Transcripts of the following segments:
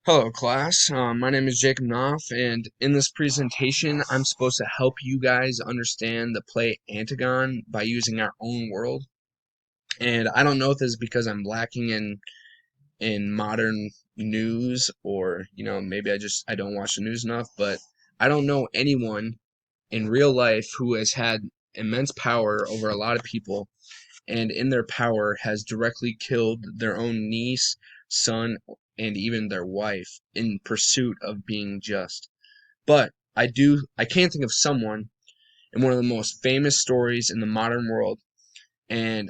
Hello, class. My name is Jacob Knopf, and in this presentation, I'm supposed to help you guys understand the play Antagon by using our own world. And I don't know if this is because I'm lacking in modern news, or maybe I don't watch the news enough, but I don't know anyone in real life who has had immense power over a lot of people, and in their power has directly killed their own niece, son, and even their wife in pursuit of being just. But I can think of someone in one of the most famous stories in the modern world, and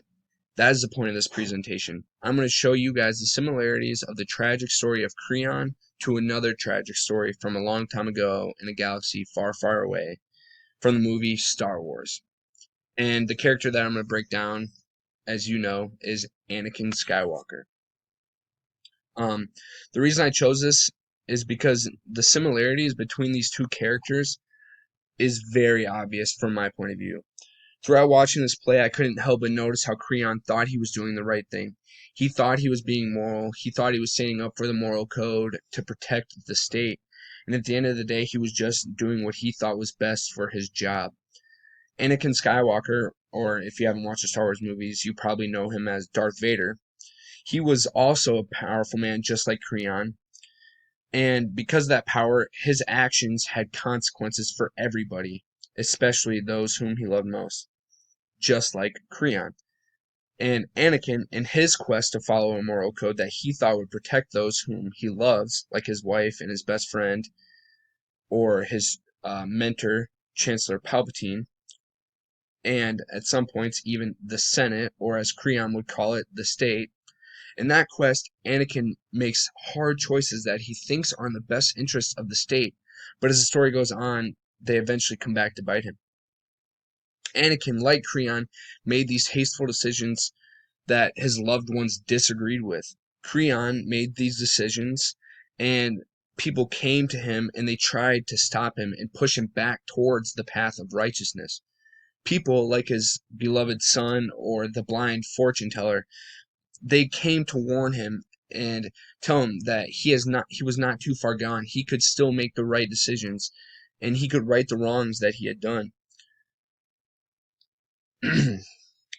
that is the point of this presentation. I'm going to show you guys the similarities of the tragic story of Creon to another tragic story from a long time ago in a galaxy far, far away from the movie Star Wars. And the character that I'm going to break down, as you know, is Anakin Skywalker. Um, the reason I chose this is because the similarities between these two characters is very obvious from my point of view. Throughout watching this play, I couldn't help but notice how Creon thought he was doing the right thing. He thought he was being moral. He thought he was standing up for the moral code to protect the state. And at the end of the day, he was just doing what he thought was best for his job. Anakin Skywalker, or if you haven't watched the Star Wars movies, you probably know him as Darth Vader. He was also a powerful man just like Creon, and because of that power, his actions had consequences for everybody, especially those whom he loved most, just like Creon. And Anakin, in his quest to follow a moral code that he thought would protect those whom he loves, like his wife and his best friend, or his mentor, Chancellor Palpatine, and at some points even the Senate, or as Creon would call it, the state. In that quest, Anakin makes hard choices that he thinks are in the best interests of the state, but as the story goes on, they eventually come back to bite him. Anakin, like Creon, made these hasteful decisions that his loved ones disagreed with. Creon made these decisions, and people came to him and they tried to stop him and push him back towards the path of righteousness. People like his beloved son or the blind fortune teller, they came to warn him and tell him that he was not too far gone. He could still make the right decisions and he could right the wrongs that he had done.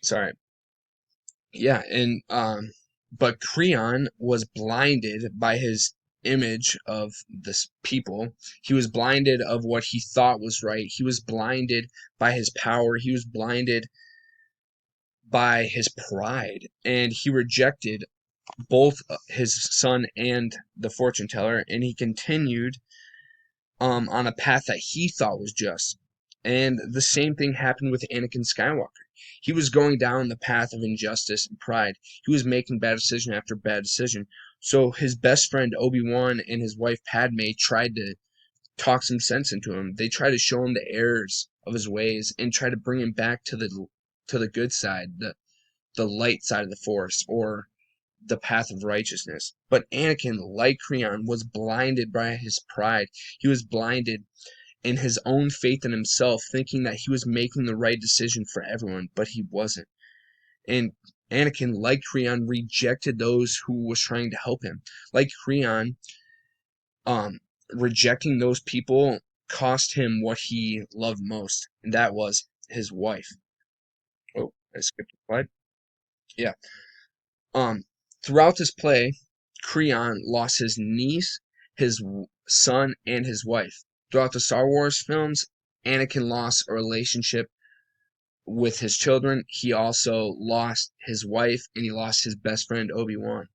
Sorry. Yeah, and but Creon was blinded by his image of this people. He was blinded of what he thought was right. He was blinded by his power. He was blinded by his pride, and he rejected both his son and the fortune teller, and he continued on a path that he thought was just. And the same thing happened with Anakin Skywalker. He was going down the path of injustice and pride. He was making bad decision after bad decision. So his best friend Obi-Wan and his wife Padme tried to talk some sense into him. They tried to show him the errors of his ways and try to bring him back to the good side, the light side of the force, or the path of righteousness. But Anakin, like Creon, was blinded by his pride. He was blinded in his own faith in himself, thinking that he was making the right decision for everyone, but he wasn't. And Anakin, like Creon, rejected those who was trying to help him. Like Creon, um, rejecting those people cost him what he loved most, and that was his wife. Oh, I skipped a slide. Yeah. Um, Throughout this play, Creon lost his niece, his son, and his wife. Throughout the Star Wars films, Anakin lost a relationship with his children. He also lost his wife, and he lost his best friend Obi-Wan.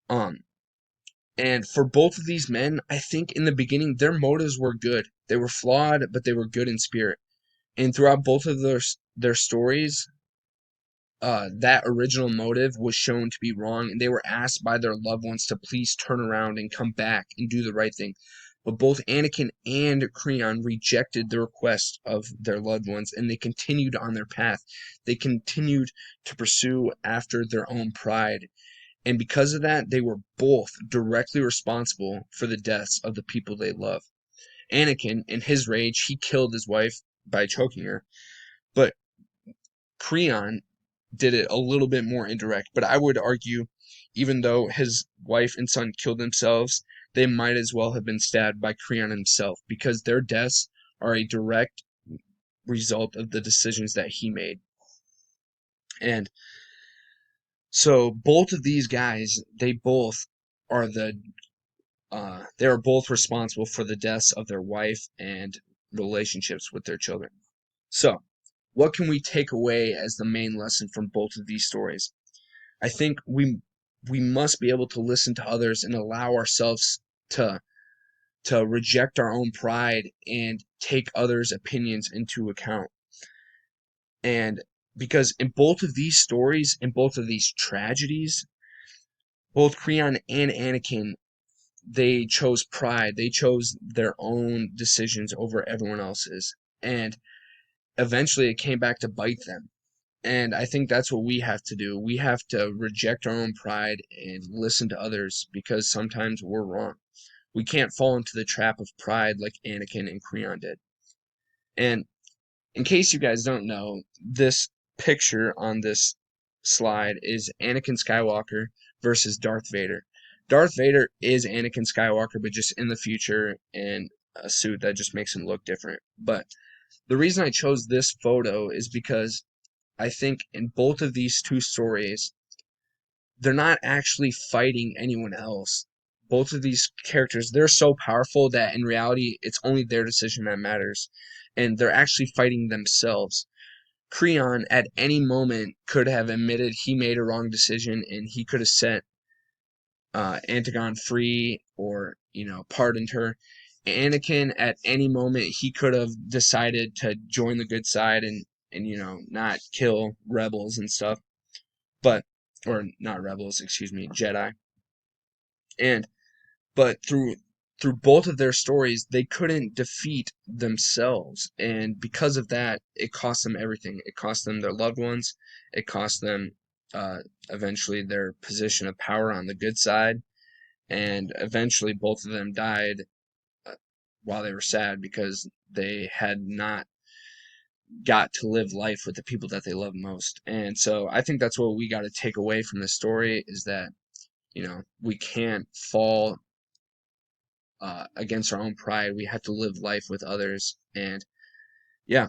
Um, and for both of these men, I think in the beginning their motives were good. They were flawed, but they were good in spirit. And throughout both of their stories, that original motive was shown to be wrong, and they were asked by their loved ones to please turn around and come back and do the right thing. But both Anakin and Creon rejected the request of their loved ones, and they continued on their path. They continued to pursue after their own pride. And because of that, they were both directly responsible for the deaths of the people they love. Anakin, in his rage, he killed his wife by choking her. But Creon did it a little bit more indirect. But I would argue, even though his wife and son killed themselves, they might as well have been stabbed by Creon himself, because their deaths are a direct result of the decisions that he made. And so both of these guys, are they are both responsible for the deaths of their wife and relationships with their children. So, what can we take away as the main lesson from both of these stories? I think we must be able to listen to others and allow ourselves to reject our own pride and take others' opinions into account. And because in both of these stories, in both of these tragedies, both Creon and Anakin, they chose pride. They chose their own decisions over everyone else's. And eventually it came back to bite them. And I think that's what we have to do. We have to reject our own pride and listen to others, because sometimes we're wrong. We can't fall into the trap of pride like Anakin and Creon did. And in case you guys don't know, this picture on this slide is Anakin Skywalker versus Darth Vader. Darth Vader is Anakin Skywalker, but just in the future, in a suit that just makes him look different. But the reason I chose this photo is because I think in both of these two stories, they're not actually fighting anyone else. Both of these characters, they're so powerful that in reality, it's only their decision that matters. And they're actually fighting themselves. Creon, at any moment, could have admitted he made a wrong decision, and he could have set Antigone free, or, pardoned her. Anakin, at any moment, he could have decided to join the good side and not kill rebels and stuff. But, or not rebels, excuse me, Jedi. And but through both of their stories, they couldn't defeat themselves, and because of that, it cost them everything. It cost them their loved ones. It cost them uh, eventually their position of power on the good side, and eventually both of them died uh, while they were sad, because they had not got to live life with the people that they love most. And so I think that's what we got to take away from this story, is that we can't fall against our own pride. We have to live life with others. And yeah,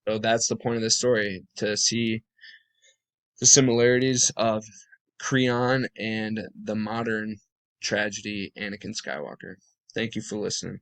so that's the point of this story, to see the similarities of Creon and the modern tragedy Anakin Skywalker. Thank you for listening.